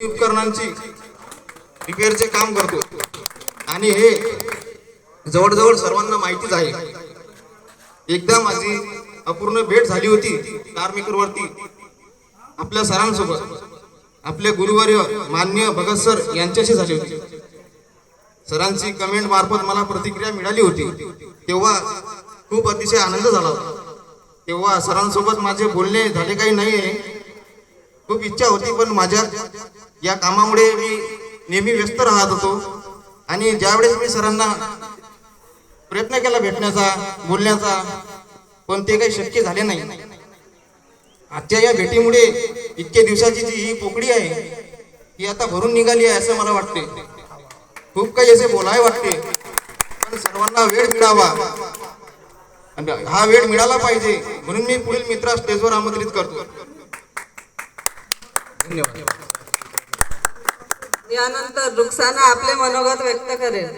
उपकरणांची रिपेअरचे काम करतो आणि हे जवळजवळ सर्वांना माहितीच आहे। एकदा माझी अपूर्ण भेट झाली होती कार वरती आपल्या सरांसोबत, आपले गुरुवर्य मान्य भगत सर यांच्याशी झाली होती। सरांची कमेंट मार्फत मला प्रतिक्रिया मिळाली होती, तेव्हा खूप अतिशय आनंद झाला होता। तेव्हा सरांसोबत माझे बोलणे झाले काही नाही, खूप इच्छा होती, पण माझ्या या कामामुळे मी नेहमी व्यस्त राहत होतो आणि ज्यावेळेस मी सरांना प्रयत्न केला भेटण्याचा, बोलण्याचा, पण ते काही शक्य झाले नाही। आजच्या या भेटीमुळे इतक्या दिवसाची जी ही पोकळी आहे ती आता भरून निघाली आहे असं मला वाटते। खूप काही असे बोलाय वाटते, पण सर्वांना वेळ मिळावा, हा वेळ मिळाला पाहिजे, म्हणून मी पुढील मित्र स्टेजवर आमंत्रित करतो। धन्यवाद। यानंतर रुक्साना आपले मनोगत व्यक्त करेल।